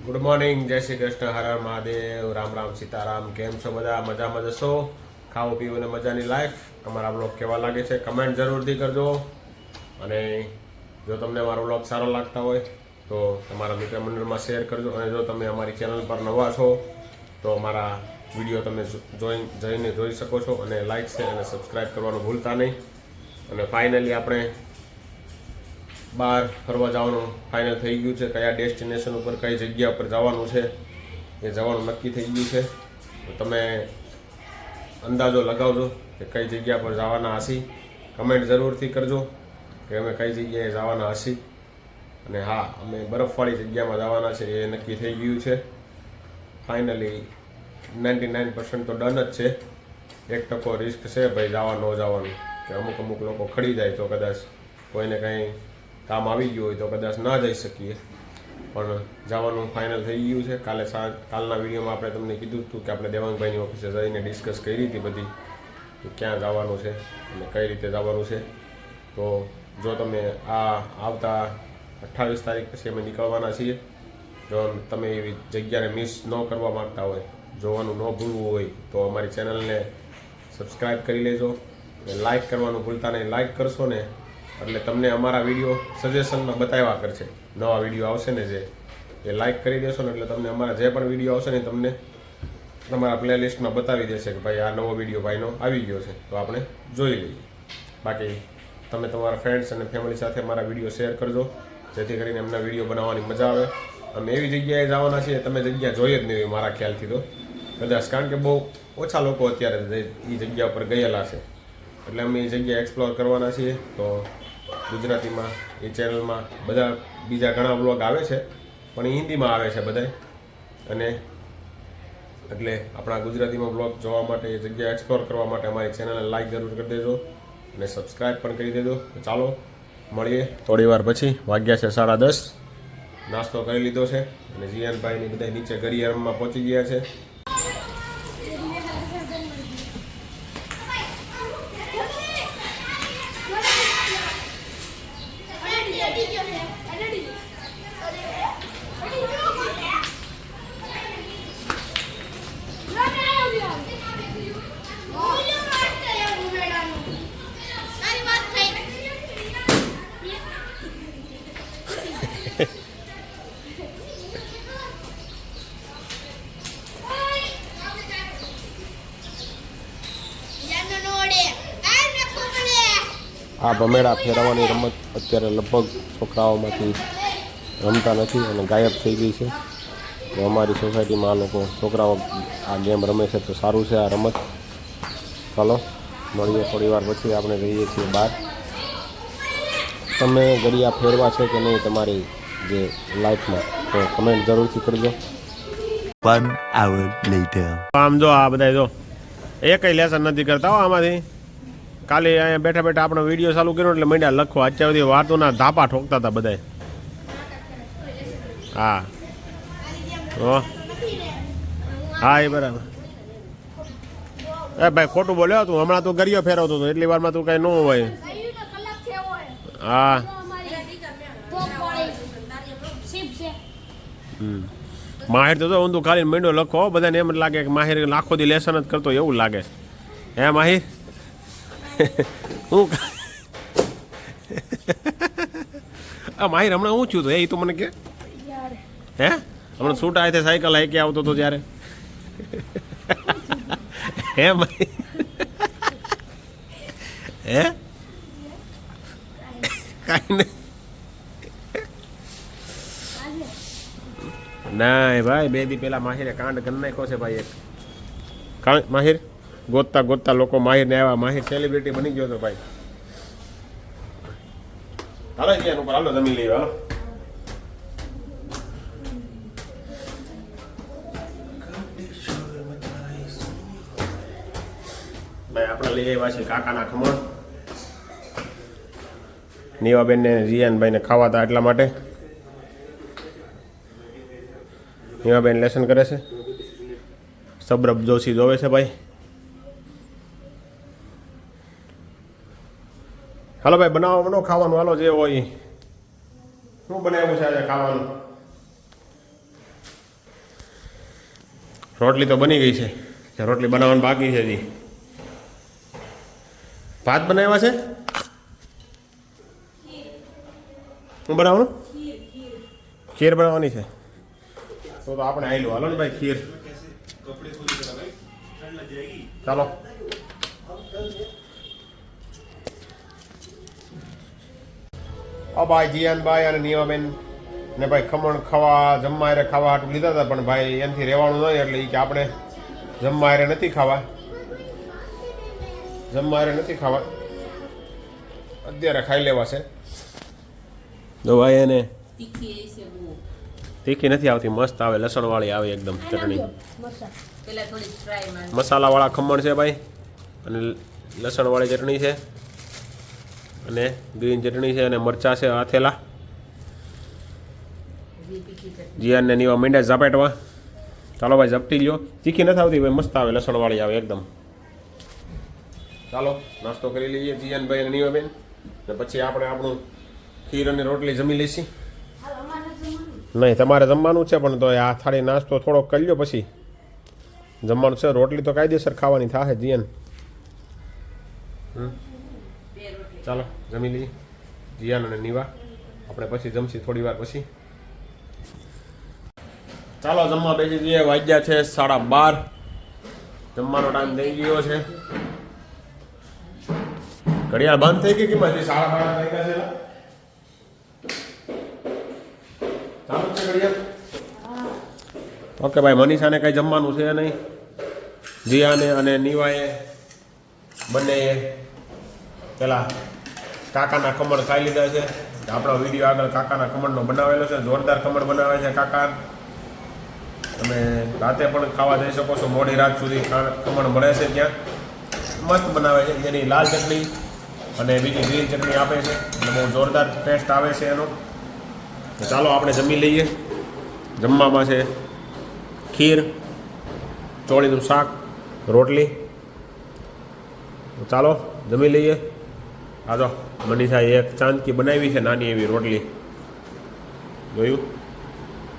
Good morning, જય શ્રી કૃષ્ણ, હર હર મહાદેવ, રામ રામ સીતારામ. કેમ છો બધા? મજામાં જશો? ખાઓ પીવો ને મજાની લાઈફ. અમારા બ્લોગ કેવા લાગે છે કમેન્ટ જરૂરથી કરજો. અને જો તમને અમારો બ્લોગ સારો લાગતા હોય તો તમારા મિત્ર મંડળમાં શેર કરજો. અને જો તમે અમારી ચેનલ પર નવા છો તો અમારા વિડીયો તમે જઈને જોઈ શકો છો. અને લાઈક શેર અને સબસ્ક્રાઈબ કરવાનું ભૂલતા નહીં. અને ફાઇનલી આપણે બહાર ફરવા જવાનું ફાઇનલ થઈ ગયું છે. કયા ડેસ્ટિનેશન ઉપર કઈ જગ્યા ઉપર જવાનું છે એ જવાનું નક્કી થઈ ગયું છે. તો તમે અંદાજો લગાવજો કે કઈ જગ્યા પર જવાના હશી. કમેન્ટ જરૂરથી કરજો કે અમે કઈ જગ્યાએ જવાના હશી. અને હા, અમે બરફવાળી જગ્યામાં જવાના છે એ નક્કી થઈ ગયું છે. ફાઇનલી 99% તો ડન જ છે. 1% રિસ્ક છે ભાઈ જવા ન જવાનું, કે અમુક લોકો ખડી જાય તો કદાચ કોઈને કંઈ કામ આવી ગયું હોય તો કદાચ ના જઈ શકીએ. પણ જવાનું ફાઇનલ થઈ ગયું છે. કાલના વિડીયોમાં આપણે તમને કીધું હતું કે આપણે દેવાંગભાઈની ઓફિસે જઈને ડિસ્કસ કરી હતી બધી કે ક્યાં જવાનું છે અને કઈ રીતે જવાનું છે. તો જો તમે આવતા 28 તારીખ પછી અમે નીકળવાના છીએ. જો તમે એવી જગ્યાને મિસ ન કરવા માગતા હોય, જોવાનું ન ભૂલવું હોય તો અમારી ચેનલને સબસ્ક્રાઈબ કરી લેજો. અને લાઇક કરવાનું ભૂલતા નહીં. લાઇક કરશો ને એટલે તમને અમારા વિડીયો સજેશનમાં બતાવ્યા કરશે. નવા વિડીયો આવશે ને જે એ લાઇક કરી દેશો ને એટલે તમને અમારા જે પણ વિડીયો આવશે ને તમને તમારા પ્લેલિસ્ટમાં બતાવી દેશે કે ભાઈ આ નવો વિડીયો ભાઈનો આવી ગયો છે, તો આપણે જોઈ લઈએ. બાકી તમે તમારા ફ્રેન્ડ્સ અને ફેમિલી સાથે અમારા વિડીયો શેર કરજો, જેથી કરીને એમના વિડીયો બનાવવાની મજા આવે. અમે એવી જગ્યાએ જવાના છીએ તમે જગ્યા જોઈએ જ નહીં હોય મારા ખ્યાલથી તો કદાચ, કારણ કે બહુ ઓછા લોકો અત્યારે એ જગ્યા ઉપર ગયેલા છે. એટલે અમે એ જગ્યા એક્સપ્લોર કરવાના છીએ. તો ગુજરાતીમાં એ ચેનલમાં બધા બીજા ઘણા બ્લોગ આવે છે પણ એ હિન્દીમાં આવે છે બધાય. અને એટલે આપણા ગુજરાતીમાં બ્લોગ જોવા માટે, એ જગ્યા એક્સપ્લોર કરવા માટે અમારી ચેનલને લાઈક જરૂર કરી દેજો અને સબસ્ક્રાઈબ પણ કરી દેજો. ચાલો મળીએ થોડી વાર પછી. વાગ્યા છે 10:30. નાસ્તો કરી લીધો છે અને જીયાનભાઈની બધા નીચે ગરિયારમાં પહોંચી ગયા છે. આ ભમેડા ફેરવવાની રમત અત્યારે લગભગ છોકરાઓમાંથી રમતા નથી અને ગાયબ થઈ ગઈ છે. તો અમારી સોસાયટીમાં આ લોકો છોકરાઓ આ ગેમ રમે છે તો સારું છે આ રમત. ચાલો મળીએ થોડી વાર પછી. આપણે જઈએ છીએ બહાર. તમે ગળિયા ફેરવા છે કે નહીં તમારી જે લાઈફમાં, તો કમેન્ટ જરૂરથી કરજો. 1 hour later. આમ જો આ બધા જો એ કઈ લેસન નથી કરતા હો આમાંથી. કાલે અહીંયા બેઠા બેઠા આપણો વિડીયો ચાલુ કર્યો એટલે મંડ્યા લખવા. અત્યાર સુધી વાતોના ધાપા ઠોકતા હતા બધા. હા હા એ બરાબર. એ ભાઈ ખોટું બોલ્યો તું. હમણાં તું ગરિયો ફેરવતો હતો એટલી વારમાં તું કઈ ન હોય. હા માહિર તો ઊંધું ખાલી મંડ્યો લખો. બધાને એમ જ લાગે કે માહિર આખો દી લેસન જ કરતો એવું લાગે. હે માહિર હું માહિર હમણાં હું છું તો એ તો મને કે હે હમણાં છૂટા હાથે સાયકલ હાઈકે આવતો હતો ત્યારે. હે માહિર હે કાંઈ નહીં. ના ભાઈ 2 દી પહેલા માહિરે કાંડ કરી નાખ્યો છે ભાઈ. એક માહિર ગોતતા લોકો માહિરને આવ્યા. માહિર સેલિબ્રિટી બની ગયો હતો ભાઈ. હાલો ગયા ઉપર હાલો જમી લઈએ. હાલો ભાઈ આપણે લઈ આવ્યા છીએ કાકાના ખમણ. નીવાબેન ને જીયાનભાઈને ખાવા હતા એટલા માટે. નીવાબેન લેસન કરે છે. સબરબ જોશી જોવે છે ભાઈ. હાલો ભાઈ બનાવો ખાવાનું. હાલો જે હોય શું બનાવ્યું છે આજે ખાવાનું? રોટલી તો બની ગઈ છે, રોટલી બનાવવાનું બાકી છે હજી. ભાત બનાવ્યા છે. શું બનાવવાનું? ખીર બનાવવાની છે. તો આપણે આવેલું હાલો ને ભાઈ ખીર. ચાલો ભાઈ જીયાનભાઈ અને નિયાબેન ને ભાઈ ખમણ ખાવા જમવા હારે ખાવા હાટું લીધા હતા, પણ ભાઈ એનાથી રહેવાનું નહીં એટલે કે આપણે જમવા હારે નથી ખાવા, અત્યારે ખાઈ લેવા છે. તો ભાઈ એને તીખી નથી આવતી, મસ્ત આવે, લસણવાળી આવે એકદમ ચટણી. મસાલાવાળા ખમણ છે ભાઈ, અને લસણવાળી ચટણી છે, અને ગ્રીન ચટણી છે, અને મરચાં છે આથેલા. જીયાને નીવા મીંડા ઝાપેટવા. ચાલો ભાઈ ઝપટી લ્યો. તીખી નથી આવતી ભાઈ, મસ્ત આવે, લસણવાળી આવે એકદમ. ચાલો નાસ્તો કરી લઈએ જીયાનભાઈ અને નીવાબેન, ને પછી આપણે આપણું ખીર અને રોટલી જમી લઈશી. નહીં તમારે જમવાનું છે, પણ તો આ થાળી નાસ્તો થોડોક કરી લો પછી જમવાનું છે. રોટલી તો કાયદેસર ખાવાની થાય જીયાન. ચાલો જમી લઈએ જીયાન અને નીવા, આપણે પછી જમશી થોડી વાર પછી. ચાલો જમવા બેસી જઈએ. વાગ્યા છે 12:30, જમવાનો ટાઈમ થઈ ગયો છે. ઘડિયાળ બંધ થઈ ગઈ કે પછી 12:30 થઈ ગયા છે? ચાલુ છે ઘડિયાળ. ઓકે ભાઈ, મનીષાને કઈ જમવાનું છે નહીં. જીયાને અને નીવાએ બંને પેલા કાકાના ખમણ ખાઈ લીધા છે. આપણો વિડીયો આગળ કાકાના ખમણનો બનાવેલો છે, જોરદાર ખમણ બનાવે છે કાકા. તમે રાતે પણ ખાવા જઈ શકો છો, મોડી રાત સુધી ખમણ મળે છે ત્યાં, મસ્ત બનાવે છે. જેની લાલ ચટણી અને બીજી ગ્રીન ચટણી આપે છે, એટલે બહુ જોરદાર ટેસ્ટ આવે છે એનો. ચાલો આપણે જમી લઈએ. જમવામાં છે ખીર, ચોળીનું શાક, રોટલી. ચાલો જમી લઈએ. આ તો મનીષાએ એક ચાંદકી બનાવી છે, નાની એવી રોટલી. જોયું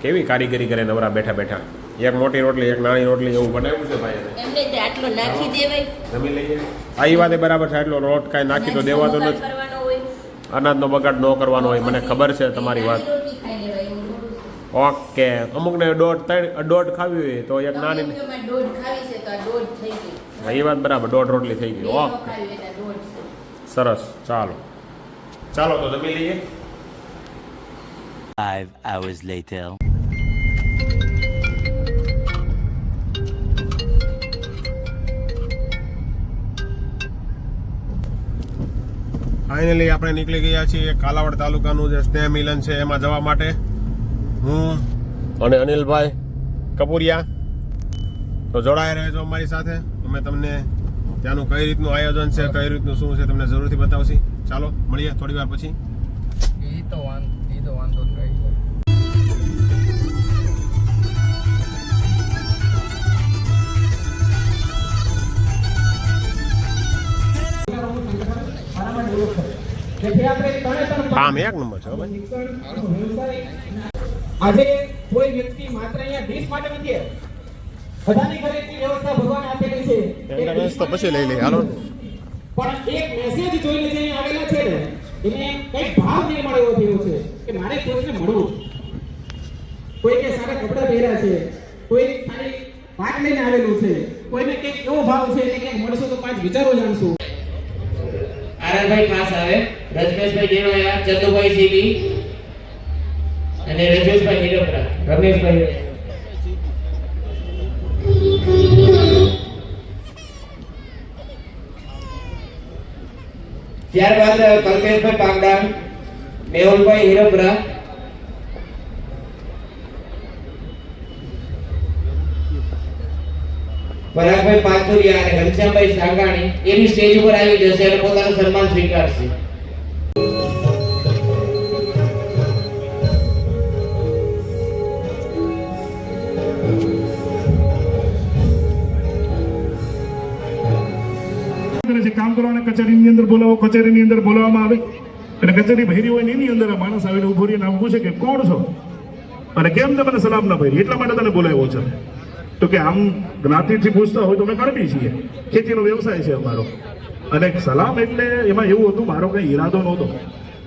કેવી કારીગરી કરે નવરા બેઠા બેઠા. એક મોટી રોટલી, એક નાની રોટલી એવું બનાવ્યું છે ભાઈ. આટલો નાખી દેવાય. જમી લઈએ. આ ઈ વાતે બરાબર છે, આટલો લોટ કાંઈ નાખી તો દેવાતો નથી. અનાજનો બગાડ ન કરવાનો હોય, મને ખબર છે તમારી વાત. ઓકે, અમુકને દોઢ ખાવી હોય તો એક નાની. હા એ વાત બરાબર, 1.5 રોટલી થઈ ગઈ. ઓકે સરસ. ચાલો ચાલો તો જમી લઈએ. 5 hours later. ફાઇનલી આપણે નીકળી ગયા છીએ કાલાવડ તાલુકાનું જે સ્નેહ મિલન છે એમાં જવા માટે. હું અને અનિલભાઈ કપૂરિયા તો જોડાઈ રહેજો અમારી સાથે. અમે તમને ત્યાંનું કઈ રીતનું આયોજન છે, કઈ રીતનું શું છે તમને જરૂરથી બતાવશી. ચાલો મળીએ થોડી વાર પછી. વાંધો નહીં. આમ એક નંબર છે ભાઈ. આજે કોઈ વ્યક્તિ માત્ર અહીંયા ડીશ માટે નથી, બધાની ઘરે એટલી વ્યવસ્થા ભગવાન આપેલી છે. એન્ટ્રન્સ તો પછી લઈ લઈએ હાલો. પણ એક મેસેજ જોઈને જે અહીંયા આવેલા છે ને, એને કઈ ભાવ નહીં મળે એવો થયો છે કે મારે કોઈને મળવું. કોઈને સારા કપડાં પહેર્યા છે, કોઈ સારી વાત લઈને આવેલું છે, કોઈને કંઈક એવો ભાવ છે કે કંઈક મળશું તો 5 વિચારો જાણશું. આરણભાઈ ખાસ આવે, રજમેશભાઈ દેવાયા, ચંદુભાઈ સીબી અને રજેશભાઈ હિરપરા, રમેશભાઈ. ત્યારબાદ કલ્પેશભાઈ પાગડા, મેહુલભાઈ હિરપરા, પરાગભાઈ પાથુરિયા અને ઘનશ્યામભાઈ સાંગાણી એની સ્ટેજ ઉપર આવી જશે અને પોતાનું સન્માન સ્વીકારશે. કામ કરવાના કચેરીની અંદર બોલાવો, કચેરીની અંદર બોલાવવામાં આવે અને કચેરી ભરી હોય ને એની અંદર આ માણસ આવીને ઉભો રહીને આમ પૂછે કે કોણ છો અને કેમ તે મને સલામ ના ભરી, એટલા માટે તને બોલાવ્યો છે. તો કે આમ જ્ઞાતિથી પૂછતા હોય તો અમે કણબી છીએ, ખેતીનો વ્યવસાય છે અમારો. અને સલામ એટલે એમાં એવું હતું, મારો કંઈ ઈરાદો નહોતો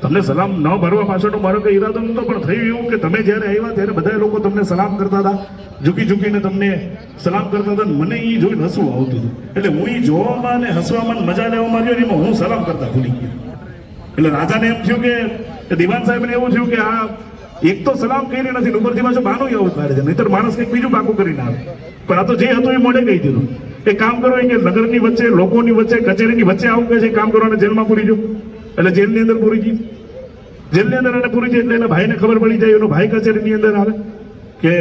તમને સલામ ન ભરવા પાછળનો મારો કંઈ ઈરાદો નહોતો, પણ થયું એવું કે તમે જ્યારે આવ્યા ત્યારે બધા લોકો તમને સલામ કરતા હતા, ઝૂકીને તમને સલામ કરતા હતા. મને એ જોઈને હસવું આવતું હતું. એટલે હું એ જોવામાં અને હસવામાં અને મજા લેવામાં રહ્યો ને એમાં હું સલામ કરતા ભૂલી ગયો. એટલે રાજાને એમ થયું કે દિવાન સાહેબને એવું થયું કે આ એક તો સલામ કરી નથી, ઉપરથી પાછું બાનું આવું કાઢે છે, નહીતર માણસ કંઈક બીજું પાકું કરીને આવે. પણ આ તો જે હતું એ મોઢે કહી દીધું. એ કામ કરો કે નગરની વચ્ચે, લોકોની વચ્ચે, કચેરીની વચ્ચે આવું કે છે કામ કરો અને જેલમાં પૂરી જાઓ. એટલે જેલની અંદર પૂરી ગઈ. જેલની અંદર એને પૂરી જાય એટલે એના ભાઈને ખબર પડી જાય. એનો ભાઈ કચેરીની અંદર આવે કે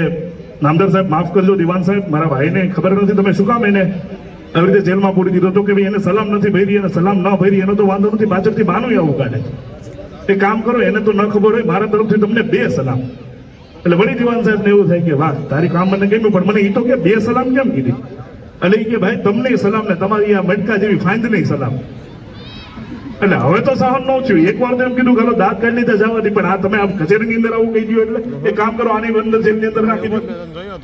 નામદાર સાહેબ માફ કરજો, દિવાન સાહેબ મારા ભાઈને ખબર નથી, તમે શું કામ એને આવી રીતે જેલમાં પૂરી દીધો? તો કે ભાઈ એને સલામ નથી ભરી, એને સલામ ન ભરી એનો તો વાંધો નથી, પાછળથી બાનું આવું કાઢે. એ કામ કરો, એને તો ન ખબર હોય, મારા તરફથી તમને 2 સલામ. એટલે વળી દિવાન સાહેબ ને એવું થાય કે વાહ તારી કામ મને ગમ્યું, પણ મને એ તો કે 2 સલામ કેમ કીધી? એટલે એ કે ભાઈ તમને સલામ ને તમારી આ મટકા જેવી ફાંદ નહીં સલામ. એટલે હવે તો સહન ન થયું. એકવાર તો એમ કીધું કે દાંત કાઢી લીધા જવાની, પણ આ તમે આ કચેરીની અંદર આવું કહી દો એટલે એ કામ કરો, આની અંદર જેલની અંદર રાખી દો,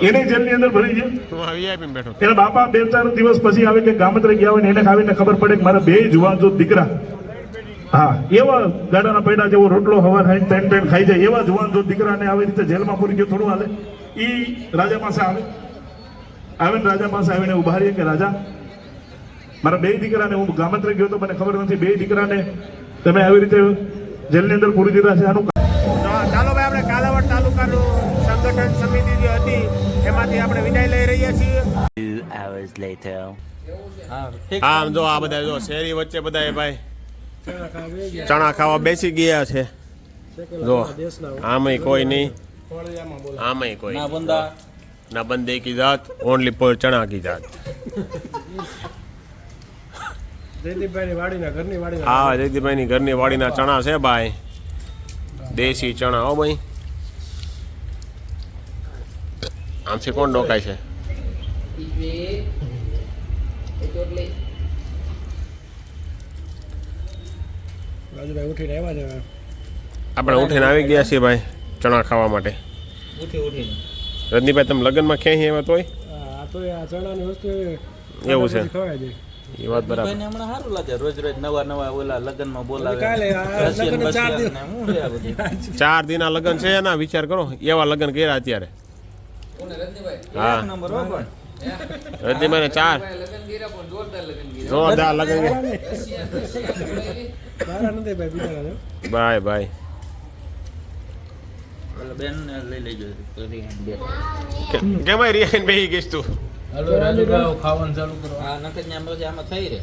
એને જેલની અંદર ભરી જાય. એના બાપા 2-4 દિવસ પછી આવે કે ગામત્રે ગયા હોય ને એને આવીને ખબર પડે કે મારા 2 જુવાન જો દીકરા, હા એવા ગાડાના પૈડા જેવો રોટલો હવાર ખાઈને ત્રણ ખાઈ જાય એવા જુવાન જો દીકરાને આવી રીતે જેલમાં પૂરી ગયો, થોડું હાલે. એ રાજા પાસે આવે ને રાજા પાસે આવીને ઉભા રહીએ કે રાજા મારા 2 દીકરાને, હું ગામત્રે ગયો તો મને ખબર નથી, 2 દીકરાને તમે આવી રીતે જેલની અંદર પૂરી દીધા છે, આનું ચાલો ભાઈ, આપણે કાલાવડ તાલુકાનું સંગઠન સમિતિ જે હતી એમાંથી આપણે વિદાય લઈ રહ્યા છીએ. 2 hours later. આમ જો આ બધા જો શેરી વચ્ચે બધા ભાઈ ચણા ખાવા બેસી ગયા છે. જો આમાંય કોઈ નહીં, આમાંય કોઈ ના બંદે કી જાત, ઓનલી ફોર ચણા કી જાત. હા જયદીપભાઈની ઘરની વાડીના ચણા છે ભાઈ, દેશી ચણા. હો ભાઈ આમથી કોણ ડોકાય છે? આપણે ઉઠીને આવી ગયા છીએ ભાઈ ચણા ખાવા માટે. રજનીભાઈ તમે લગ્નમાં ક્યાંય આવ્યા તોય એવું છે? એ વાત બરાબર. હમણાં સારું લાગે, રોજ નવા ઓલા લગ્નમાં બોલાવે. 4 દિના લગ્ન છે એના વિચાર કરો, એવા લગ્ન કર્યા અત્યારે. હા રજનીભાઈ 4 જોરદાર લગ્ન. Bye bye. બેન લઈ લેજો. કેમ રિયાન બેહી ગઈશ તું? ખાવાનું ચાલુ કરો. હા નકર આમાં થઈ રહે.